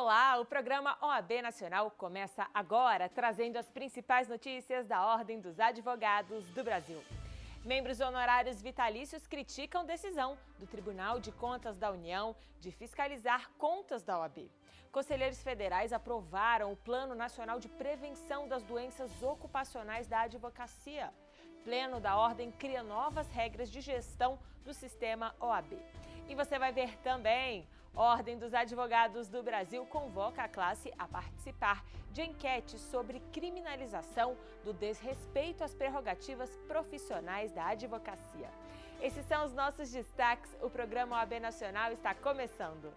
Olá, o programa OAB Nacional começa agora, trazendo as principais notícias da Ordem dos Advogados do Brasil. Membros honorários vitalícios criticam decisão do Tribunal de Contas da União de fiscalizar contas da OAB. Conselheiros federais aprovaram o Plano Nacional de Prevenção das Doenças Ocupacionais da Advocacia. Pleno da Ordem cria novas regras de gestão do sistema OAB. E você vai ver também, Ordem dos Advogados do Brasil convoca a classe a participar de enquete sobre criminalização do desrespeito às prerrogativas profissionais da advocacia. Esses são os nossos destaques. O programa OAB Nacional está começando.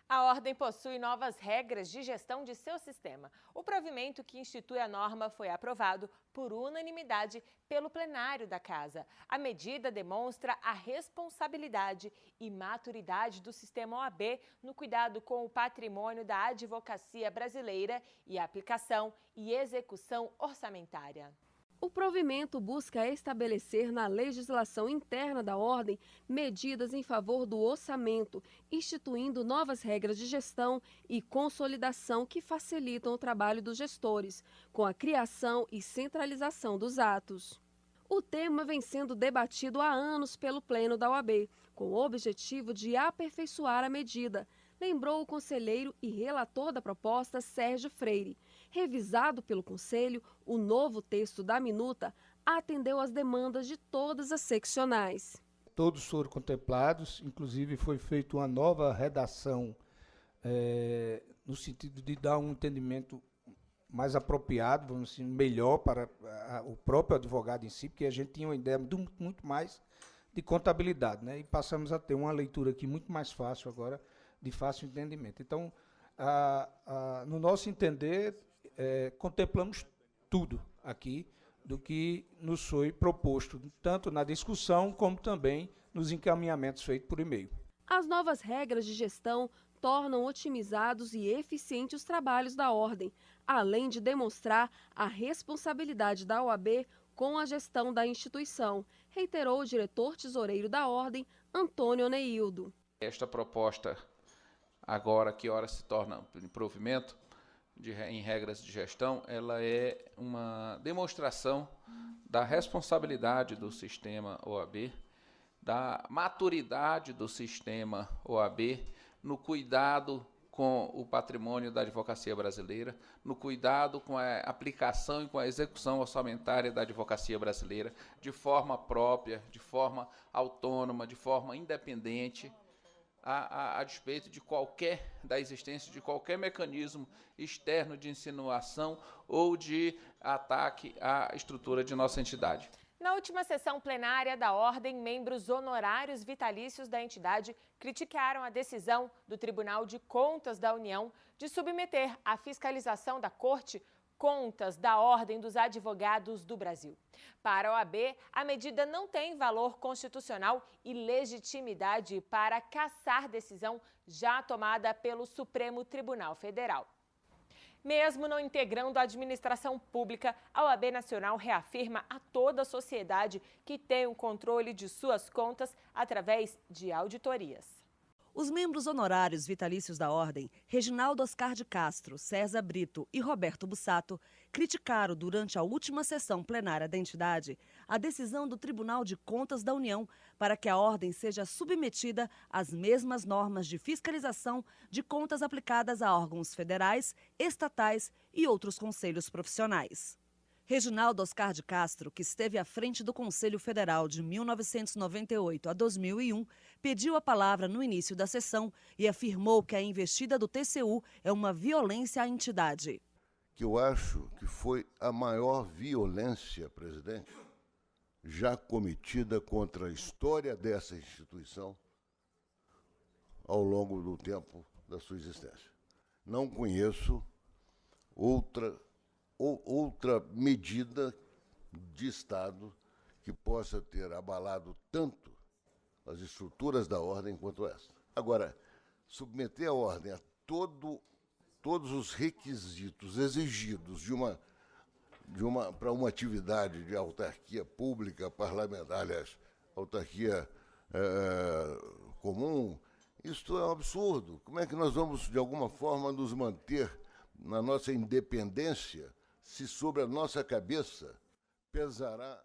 A Ordem possui novas regras de gestão de seu sistema. O provimento que institui a norma foi aprovado por unanimidade pelo plenário da Casa. A medida demonstra a responsabilidade e maturidade do sistema OAB no cuidado com o patrimônio da advocacia brasileira e a aplicação e execução orçamentária. O provimento busca estabelecer na legislação interna da Ordem medidas em favor do orçamento, instituindo novas regras de gestão e consolidação que facilitam o trabalho dos gestores, com a criação e centralização dos atos. O tema vem sendo debatido há anos pelo Pleno da OAB, com o objetivo de aperfeiçoar a medida, lembrou o conselheiro e relator da proposta, Sérgio Freire. Revisado pelo Conselho, o novo texto da minuta atendeu às demandas de todas as seccionais. Todos foram contemplados, inclusive foi feita uma nova redação no sentido de dar um entendimento mais apropriado, vamos dizer, melhor para o próprio advogado em si, porque a gente tinha uma ideia muito mais de contabilidade, né? E passamos a ter uma leitura aqui muito mais fácil agora, de fácil entendimento. Então, no nosso entender, contemplamos tudo aqui do que nos foi proposto, tanto na discussão como também nos encaminhamentos feitos por e-mail. As novas regras de gestão tornam otimizados e eficientes os trabalhos da Ordem, além de demonstrar a responsabilidade da OAB com a gestão da instituição, reiterou o diretor-tesoureiro da Ordem, Antônio Neildo. Esta proposta, agora que ora se torna provimento em regras de gestão, ela é uma demonstração da responsabilidade do sistema OAB, da maturidade do sistema OAB no cuidado com o patrimônio da advocacia brasileira, no cuidado com a aplicação e com a execução orçamentária da advocacia brasileira, de forma própria, de forma autônoma, de forma independente, a despeito da existência de qualquer mecanismo externo de insinuação ou de ataque à estrutura de nossa entidade. Na última sessão plenária da Ordem, membros honorários vitalícios da entidade criticaram a decisão do Tribunal de Contas da União de submeter à fiscalização da Corte contas da Ordem dos Advogados do Brasil. Para a OAB, a medida não tem valor constitucional e legitimidade para cassar decisão já tomada pelo Supremo Tribunal Federal. Mesmo não integrando a administração pública, a OAB Nacional reafirma a toda a sociedade que tem o controle de suas contas através de auditorias. Os membros honorários vitalícios da Ordem, Reginaldo Oscar de Castro, César Brito e Roberto Bussato, criticaram durante a última sessão plenária da entidade a decisão do Tribunal de Contas da União para que a Ordem seja submetida às mesmas normas de fiscalização de contas aplicadas a órgãos federais, estatais e outros conselhos profissionais. Reginaldo Oscar de Castro, que esteve à frente do Conselho Federal de 1998 a 2001, pediu a palavra no início da sessão e afirmou que a investida do TCU é uma violência à entidade. Que eu acho que foi a maior violência, presidente, já cometida contra a história dessa instituição ao longo do tempo da sua existência. Não conheço outra medida de Estado que possa ter abalado tanto as estruturas da Ordem quanto essa. Agora, submeter a Ordem a todos os requisitos exigidos para uma atividade de autarquia pública, parlamentar, aliás, autarquia comum. Isto é um absurdo. Como é que nós vamos, de alguma forma, nos manter na nossa independência se sobre a nossa cabeça pesará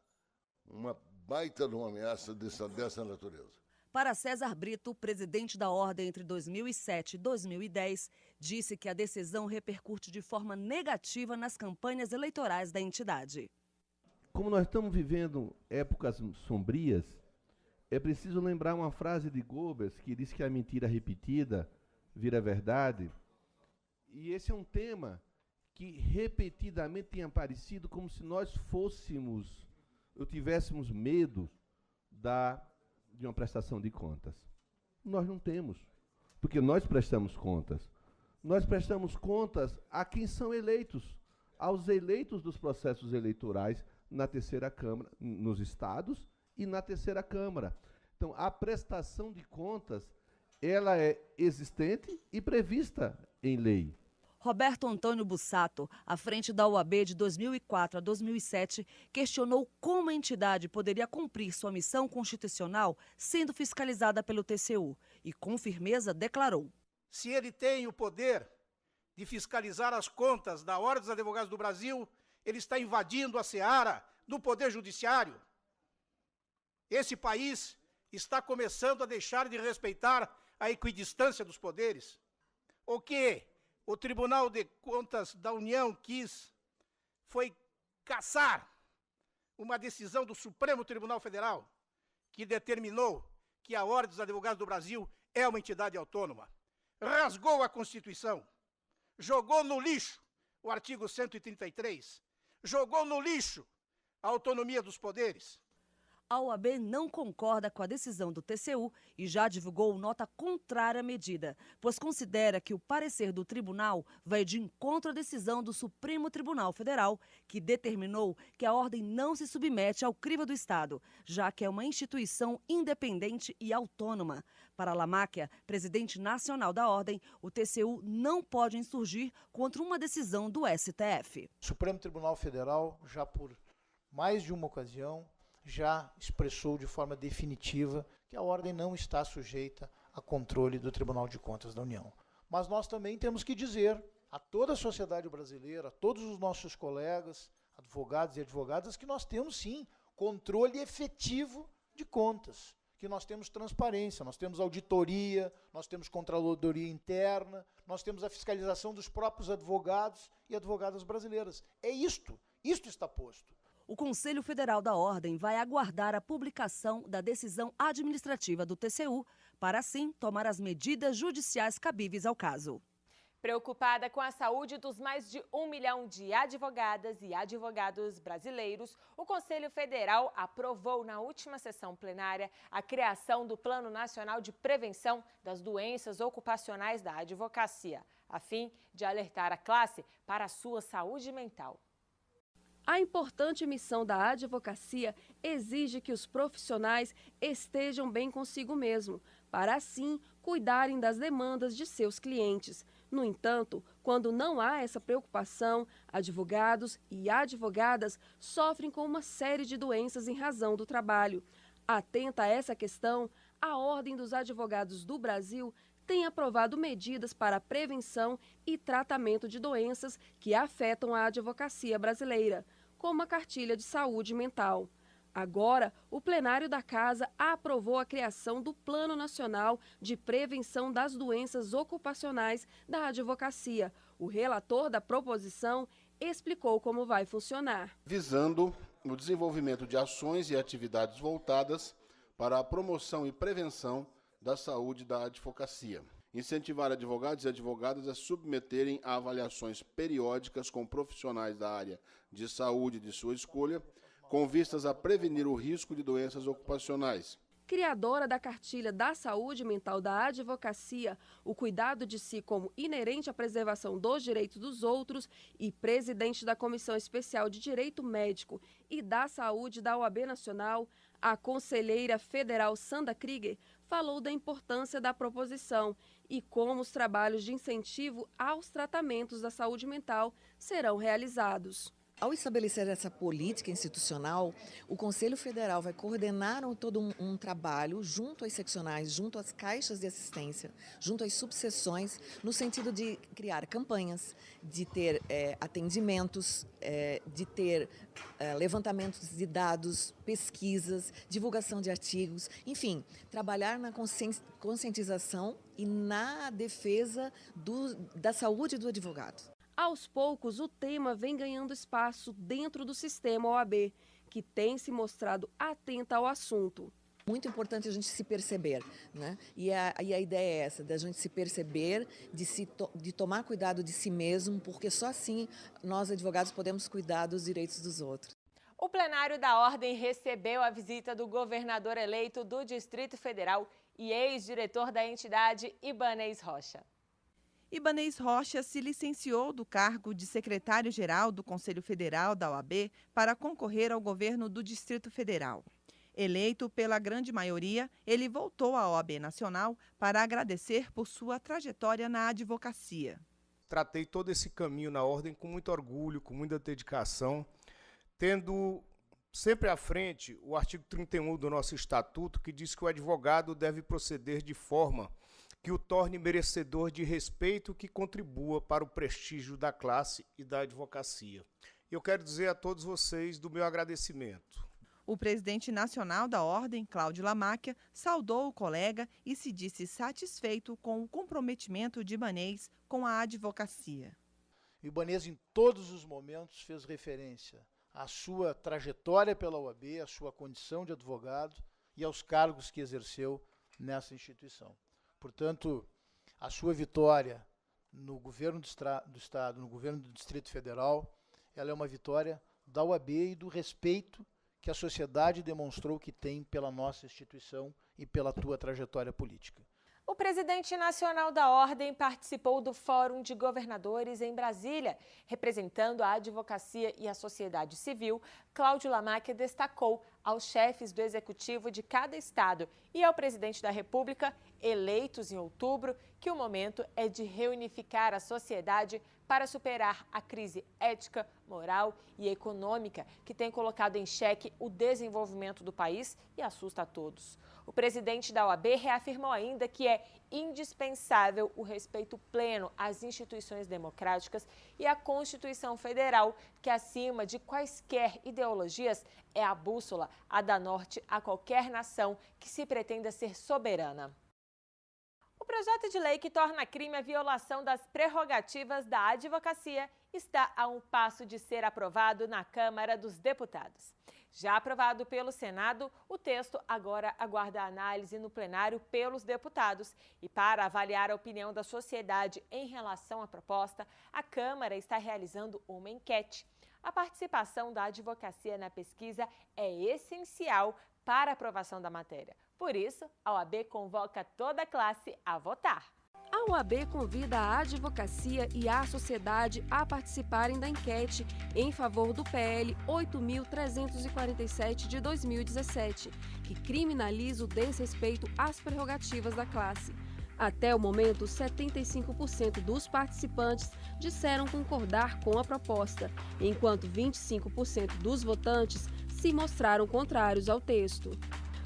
uma baita de uma ameaça dessa natureza? Para César Brito, presidente da Ordem entre 2007 e 2010, disse que a decisão repercute de forma negativa nas campanhas eleitorais da entidade. Como nós estamos vivendo épocas sombrias, é preciso lembrar uma frase de Goebbels que diz que a mentira repetida vira verdade. E esse é um tema que repetidamente tem aparecido como se nós tivéssemos medo de uma prestação de contas. Nós não temos, porque nós prestamos contas. Nós prestamos contas a quem são eleitos, aos eleitos dos processos eleitorais na terceira Câmara, nos estados e na terceira Câmara. Então, a prestação de contas, ela é existente e prevista em lei. Roberto Antônio Bussato, à frente da OAB de 2004 a 2007, questionou como a entidade poderia cumprir sua missão constitucional sendo fiscalizada pelo TCU e, com firmeza, declarou: se ele tem o poder de fiscalizar as contas da Ordem dos Advogados do Brasil, ele está invadindo a seara do Poder Judiciário. Esse país está começando a deixar de respeitar a equidistância dos poderes. O que o Tribunal de Contas da União foi cassar uma decisão do Supremo Tribunal Federal que determinou que a Ordem dos Advogados do Brasil é uma entidade autônoma. Rasgou a Constituição, jogou no lixo o artigo 133, jogou no lixo a autonomia dos poderes. A OAB não concorda com a decisão do TCU e já divulgou nota contrária à medida, pois considera que o parecer do tribunal vai de encontro à decisão do Supremo Tribunal Federal, que determinou que a ordem não se submete ao crivo do Estado, já que é uma instituição independente e autônoma. Para Lamáquia, presidente nacional da ordem, o TCU não pode insurgir contra uma decisão do STF. O Supremo Tribunal Federal, já por mais de uma ocasião, já expressou de forma definitiva que a ordem não está sujeita a controle do Tribunal de Contas da União. Mas nós também temos que dizer a toda a sociedade brasileira, a todos os nossos colegas, advogados e advogadas, que nós temos sim controle efetivo de contas, que nós temos transparência, nós temos auditoria, nós temos controladoria interna, nós temos a fiscalização dos próprios advogados e advogadas brasileiras. É isto está posto. O Conselho Federal da Ordem vai aguardar a publicação da decisão administrativa do TCU para, assim, tomar as medidas judiciais cabíveis ao caso. Preocupada com a saúde dos mais de 1 milhão de advogadas e advogados brasileiros, o Conselho Federal aprovou na última sessão plenária a criação do Plano Nacional de Prevenção das Doenças Ocupacionais da Advocacia, a fim de alertar a classe para a sua saúde mental. A importante missão da advocacia exige que os profissionais estejam bem consigo mesmo, para assim cuidarem das demandas de seus clientes. No entanto, quando não há essa preocupação, advogados e advogadas sofrem com uma série de doenças em razão do trabalho. Atenta a essa questão, a Ordem dos Advogados do Brasil tem aprovado medidas para a prevenção e tratamento de doenças que afetam a advocacia brasileira, como a cartilha de saúde mental. Agora, o plenário da Casa aprovou a criação do Plano Nacional de Prevenção das Doenças Ocupacionais da Advocacia. O relator da proposição explicou como vai funcionar. Visando o desenvolvimento de ações e atividades voltadas para a promoção e prevenção da saúde da advocacia. Incentivar advogados e advogadas a submeterem a avaliações periódicas com profissionais da área de saúde de sua escolha, com vistas a prevenir o risco de doenças ocupacionais. Criadora da cartilha da saúde mental da advocacia, o cuidado de si como inerente à preservação dos direitos dos outros e presidente da Comissão Especial de Direito Médico e da Saúde da OAB Nacional, a conselheira federal Sandra Krieger falou da importância da proposição e como os trabalhos de incentivo aos tratamentos da saúde mental serão realizados. Ao estabelecer essa política institucional, o Conselho Federal vai coordenar todo um trabalho junto às seccionais, junto às caixas de assistência, junto às subseções, no sentido de criar campanhas, de ter atendimentos, de ter levantamentos de dados, pesquisas, divulgação de artigos, enfim, trabalhar na conscientização e na defesa da saúde do advogado. Aos poucos, o tema vem ganhando espaço dentro do sistema OAB, que tem se mostrado atenta ao assunto. Muito importante a gente se perceber, né? E a ideia é essa, da gente se perceber, de tomar cuidado de si mesmo, porque só assim nós, advogados, podemos cuidar dos direitos dos outros. O plenário da Ordem recebeu a visita do governador eleito do Distrito Federal e ex-diretor da entidade, Ibanez Rocha. Ibanez Rocha se licenciou do cargo de secretário-geral do Conselho Federal da OAB para concorrer ao governo do Distrito Federal. Eleito pela grande maioria, ele voltou à OAB Nacional para agradecer por sua trajetória na advocacia. Tratei todo esse caminho na Ordem com muito orgulho, com muita dedicação, tendo sempre à frente o artigo 31 do nosso Estatuto, que diz que o advogado deve proceder de forma que o torne merecedor de respeito, que contribua para o prestígio da classe e da advocacia. Eu quero dizer a todos vocês do meu agradecimento. O presidente nacional da Ordem, Cláudio Lamáquia, saudou o colega e se disse satisfeito com o comprometimento de Ibanez com a advocacia. Ibanez, em todos os momentos, fez referência à sua trajetória pela OAB, à sua condição de advogado e aos cargos que exerceu nessa instituição. Portanto, a sua vitória no governo do Estado, no governo do Distrito Federal, ela é uma vitória da OAB e do respeito que a sociedade demonstrou que tem pela nossa instituição e pela tua trajetória política. O presidente nacional da Ordem participou do Fórum de Governadores em Brasília. Representando a advocacia e a sociedade civil, Cláudio Lamáquia destacou aos chefes do executivo de cada estado e ao presidente da República, eleitos em outubro, que o momento é de reunificar a sociedade para superar a crise ética, moral e econômica que tem colocado em xeque o desenvolvimento do país e assusta a todos. O presidente da OAB reafirmou ainda que é indispensável o respeito pleno às instituições democráticas e à Constituição Federal, que acima de quaisquer ideologias é a bússola a dar norte a qualquer nação que se pretenda ser soberana. O projeto de lei que torna crime a violação das prerrogativas da advocacia está a um passo de ser aprovado na Câmara dos Deputados. Já aprovado pelo Senado, o texto agora aguarda análise no plenário pelos deputados. E para avaliar a opinião da sociedade em relação à proposta, a Câmara está realizando uma enquete. A participação da advocacia na pesquisa é essencial para a aprovação da matéria. Por isso, a OAB convoca toda a classe a votar. A OAB convida a advocacia e a sociedade a participarem da enquete em favor do PL 8.347 de 2017, que criminaliza o desrespeito às prerrogativas da classe. Até o momento, 75% dos participantes disseram concordar com a proposta, enquanto 25% dos votantes se mostraram contrários ao texto.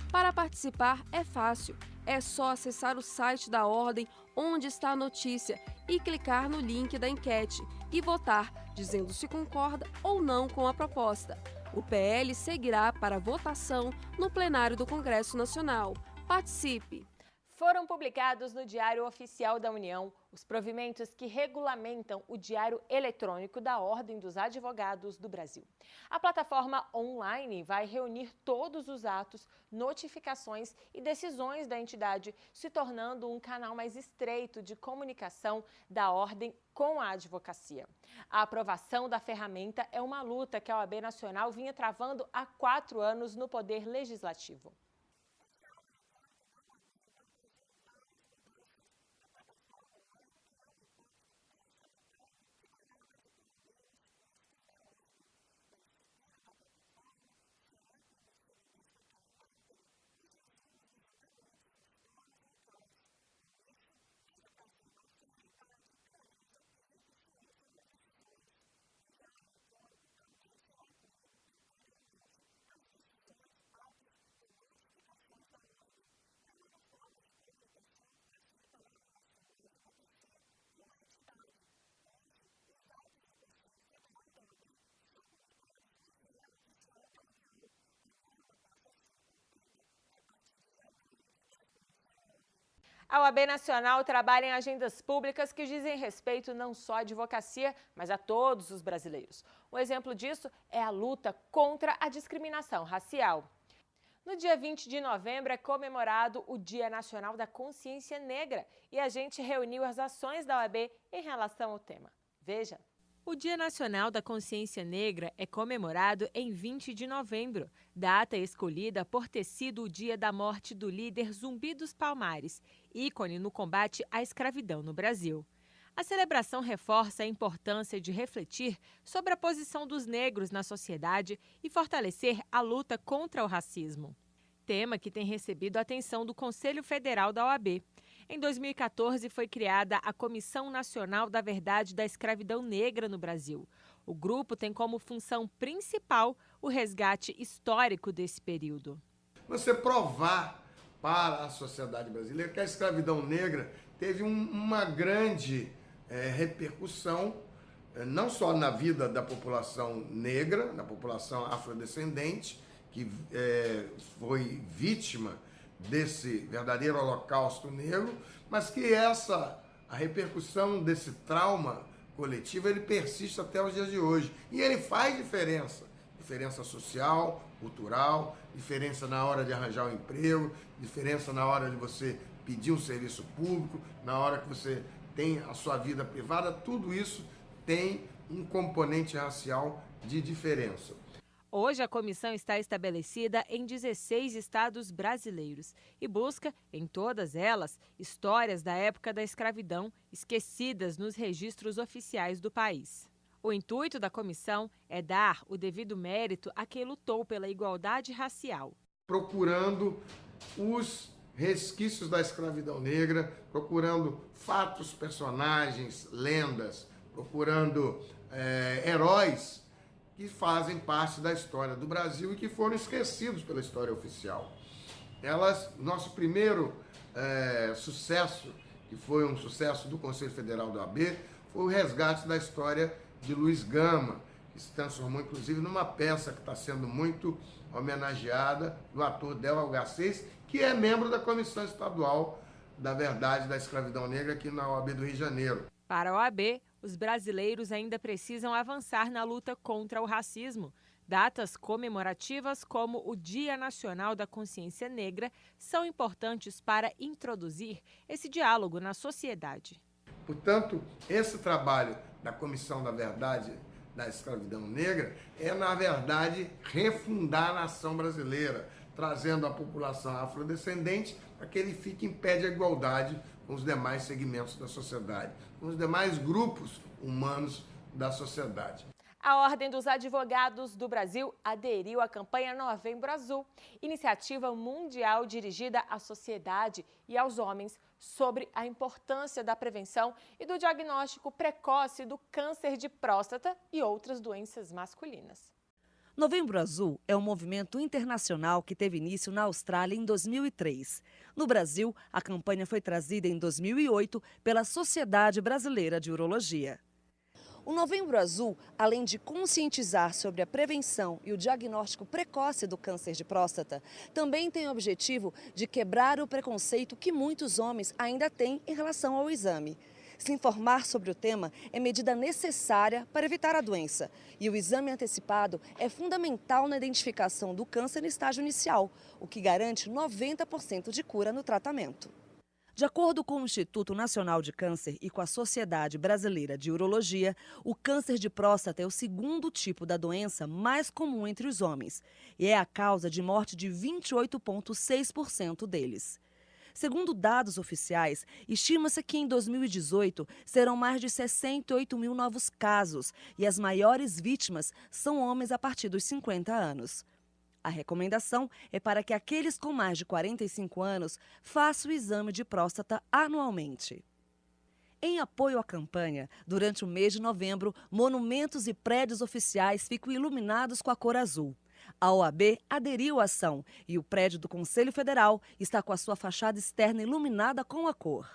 Para participar é fácil, é só acessar o site da Ordem, onde está a notícia, e clicar no link da enquete e votar, dizendo se concorda ou não com a proposta. O PL seguirá para votação no plenário do Congresso Nacional. Participe! Foram publicados no Diário Oficial da União os provimentos que regulamentam o Diário Eletrônico da Ordem dos Advogados do Brasil. A plataforma online vai reunir todos os atos, notificações e decisões da entidade, se tornando um canal mais estreito de comunicação da Ordem com a advocacia. A aprovação da ferramenta é uma luta que a OAB Nacional vinha travando há 4 anos no Poder Legislativo. A OAB Nacional trabalha em agendas públicas que dizem respeito não só à advocacia, mas a todos os brasileiros. Um exemplo disso é a luta contra a discriminação racial. No dia 20 de novembro é comemorado o Dia Nacional da Consciência Negra e a gente reuniu as ações da OAB em relação ao tema. Veja. O Dia Nacional da Consciência Negra é comemorado em 20 de novembro, data escolhida por ter sido o dia da morte do líder Zumbi dos Palmares, ícone no combate à escravidão no Brasil. A celebração reforça a importância de refletir sobre a posição dos negros na sociedade e fortalecer a luta contra o racismo. Tema que tem recebido a atenção do Conselho Federal da OAB. Em 2014, foi criada a Comissão Nacional da Verdade da Escravidão Negra no Brasil. O grupo tem como função principal o resgate histórico desse período. Você provar para a sociedade brasileira que a escravidão negra teve uma grande repercussão, não só na vida da população negra, da população afrodescendente, que foi vítima desse verdadeiro holocausto negro, mas que a repercussão desse trauma coletivo, ele persiste até os dias de hoje. E ele faz diferença. Diferença social, cultural, diferença na hora de arranjar um emprego, diferença na hora de você pedir um serviço público, na hora que você tem a sua vida privada, tudo isso tem um componente racial de diferença. Hoje, a comissão está estabelecida em 16 estados brasileiros e busca, em todas elas, histórias da época da escravidão esquecidas nos registros oficiais do país. O intuito da comissão é dar o devido mérito a quem lutou pela igualdade racial. Procurando os resquícios da escravidão negra, procurando fatos, personagens, lendas, procurando heróis que fazem parte da história do Brasil e que foram esquecidos pela história oficial. Nosso primeiro sucesso, que foi um sucesso do Conselho Federal da OAB, foi o resgate da história de Luiz Gama, que se transformou inclusive numa peça que está sendo muito homenageada, do ator Del Garcês, que é membro da Comissão Estadual da Verdade da Escravidão Negra aqui na OAB do Rio de Janeiro. Para a OAB, os brasileiros ainda precisam avançar na luta contra o racismo. Datas comemorativas como o Dia Nacional da Consciência Negra são importantes para introduzir esse diálogo na sociedade. Portanto, esse trabalho da Comissão da Verdade da Escravidão Negra é, na verdade, refundar a nação brasileira, trazendo a população afrodescendente para que ele fique em pé de igualdade com os demais segmentos da sociedade, com os demais grupos humanos da sociedade. A Ordem dos Advogados do Brasil aderiu à campanha Novembro Azul, iniciativa mundial dirigida à sociedade e aos homens sobre a importância da prevenção e do diagnóstico precoce do câncer de próstata e outras doenças masculinas. Novembro Azul é um movimento internacional que teve início na Austrália em 2003. No Brasil, a campanha foi trazida em 2008 pela Sociedade Brasileira de Urologia. O Novembro Azul, além de conscientizar sobre a prevenção e o diagnóstico precoce do câncer de próstata, também tem o objetivo de quebrar o preconceito que muitos homens ainda têm em relação ao exame. Se informar sobre o tema é medida necessária para evitar a doença. E o exame antecipado é fundamental na identificação do câncer no estágio inicial, o que garante 90% de cura no tratamento. De acordo com o Instituto Nacional de Câncer e com a Sociedade Brasileira de Urologia, o câncer de próstata é o segundo tipo da doença mais comum entre os homens e é a causa de morte de 28,6% deles. Segundo dados oficiais, estima-se que em 2018 serão mais de 68 mil novos casos e as maiores vítimas são homens a partir dos 50 anos. A recomendação é para que aqueles com mais de 45 anos façam o exame de próstata anualmente. Em apoio à campanha, durante o mês de novembro, monumentos e prédios oficiais ficam iluminados com a cor azul. A OAB aderiu à ação e o prédio do Conselho Federal está com a sua fachada externa iluminada com a cor.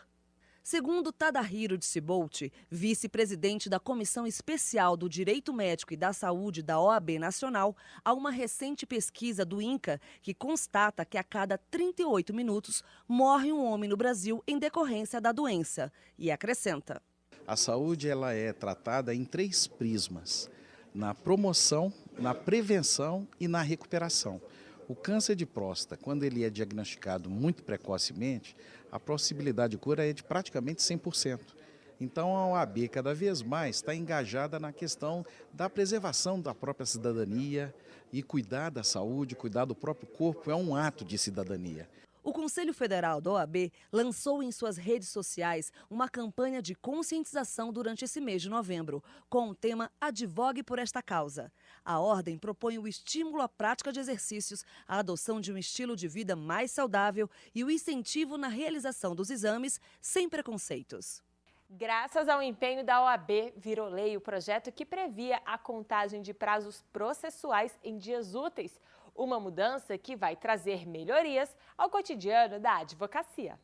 Segundo Tadahiro Tsibolt, vice-presidente da Comissão Especial do Direito Médico e da Saúde da OAB Nacional, há uma recente pesquisa do INCA que constata que a cada 38 minutos morre um homem no Brasil em decorrência da doença. E acrescenta: a saúde ela é tratada em 3 prismas: na promoção, na prevenção e na recuperação. O câncer de próstata, quando ele é diagnosticado muito precocemente, a possibilidade de cura é de praticamente 100%. Então a OAB cada vez mais está engajada na questão da preservação da própria cidadania, e cuidar da saúde, cuidar do próprio corpo é um ato de cidadania. O Conselho Federal da OAB lançou em suas redes sociais uma campanha de conscientização durante esse mês de novembro, com o tema Advogue por esta causa. A ordem propõe o estímulo à prática de exercícios, a adoção de um estilo de vida mais saudável e o incentivo na realização dos exames sem preconceitos. Graças ao empenho da OAB, virou lei o projeto que previa a contagem de prazos processuais em dias úteis. Uma mudança que vai trazer melhorias ao cotidiano da advocacia.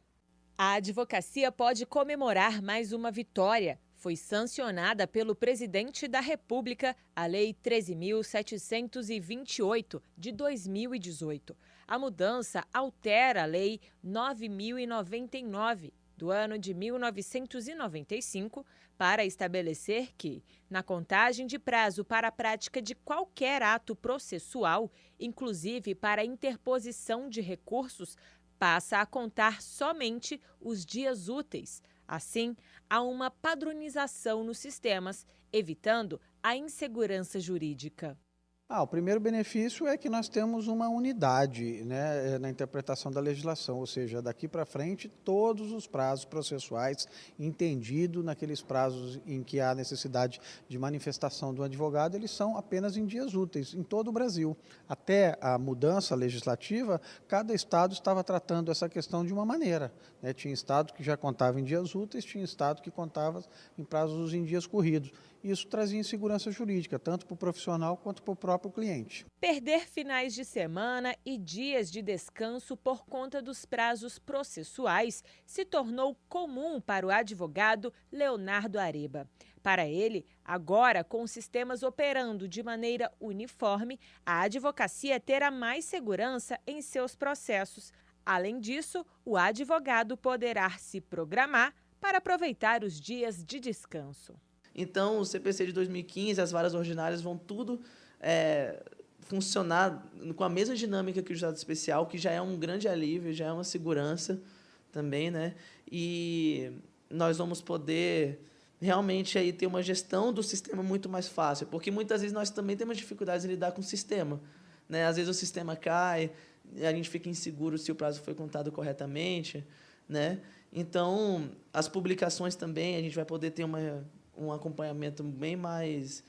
A advocacia pode comemorar mais uma vitória. Foi sancionada pelo presidente da República a Lei 13.728, de 2018. A mudança altera a Lei 9.099, do ano de 1995, para estabelecer que, na contagem de prazo para a prática de qualquer ato processual, inclusive para a interposição de recursos, passa a contar somente os dias úteis. Assim, há uma padronização nos sistemas, evitando a insegurança jurídica. O primeiro benefício é que nós temos uma unidade, né, na interpretação da legislação, ou seja, daqui para frente todos os prazos processuais, entendido naqueles prazos em que há necessidade de manifestação do advogado, eles são apenas em dias úteis, em todo o Brasil. Até a mudança legislativa, cada estado estava tratando essa questão de uma maneira, né? Tinha estado que já contava em dias úteis, tinha estado que contava em prazos em dias corridos. Isso trazia insegurança jurídica, tanto para o profissional quanto para o próprio cliente. Perder finais de semana e dias de descanso por conta dos prazos processuais se tornou comum para o advogado Leonardo Areba. Para ele, agora, com os sistemas operando de maneira uniforme, a advocacia terá mais segurança em seus processos. Além disso, o advogado poderá se programar para aproveitar os dias de descanso. Então, o CPC de 2015, as varas ordinárias vão tudo funcionar com a mesma dinâmica que o juizado especial, que já é um grande alívio, já é uma segurança também, né? E nós vamos poder realmente aí ter uma gestão do sistema muito mais fácil, porque muitas vezes nós também temos dificuldades em lidar com o sistema, né? Às vezes o sistema cai, a gente fica inseguro se o prazo foi contado corretamente, né? Então, as publicações também, a gente vai poder ter um acompanhamento bem mais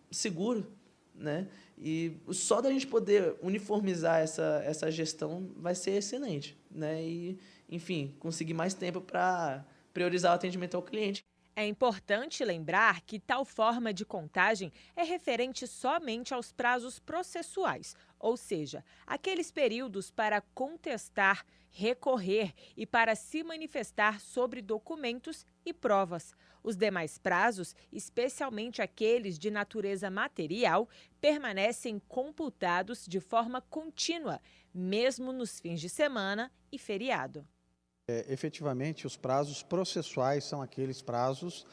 seguro, né? E só da gente poder uniformizar essa gestão vai ser excelente, né? E, enfim, conseguir mais tempo para priorizar o atendimento ao cliente. É importante lembrar que tal forma de contagem é referente somente aos prazos processuais, ou seja, aqueles períodos para contestar, recorrer e para se manifestar sobre documentos e provas. Os demais prazos, especialmente aqueles de natureza material, permanecem computados de forma contínua, mesmo nos fins de semana e feriado. Efetivamente, os prazos processuais são aqueles prazos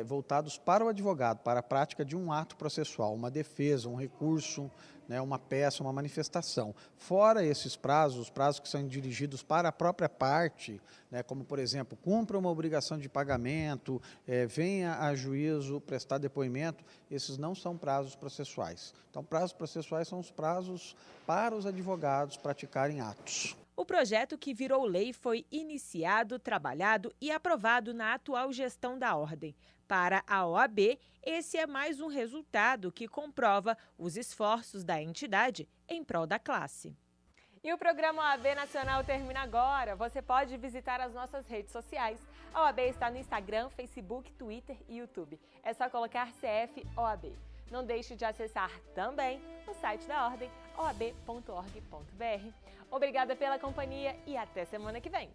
voltados para o advogado, para a prática de um ato processual, uma defesa, um recurso, né, uma peça, uma manifestação. Fora esses prazos, os prazos que são dirigidos para a própria parte, né, como, por exemplo, cumpra uma obrigação de pagamento, venha a juízo prestar depoimento, esses não são prazos processuais. Então, prazos processuais são os prazos para os advogados praticarem atos. O projeto que virou lei foi iniciado, trabalhado e aprovado na atual gestão da Ordem. Para a OAB, esse é mais um resultado que comprova os esforços da entidade em prol da classe. E o programa OAB Nacional termina agora. Você pode visitar as nossas redes sociais. A OAB está no Instagram, Facebook, Twitter e YouTube. É só colocar CF OAB. Não deixe de acessar também o site da Ordem, oab.org.br. Obrigada pela companhia e até semana que vem.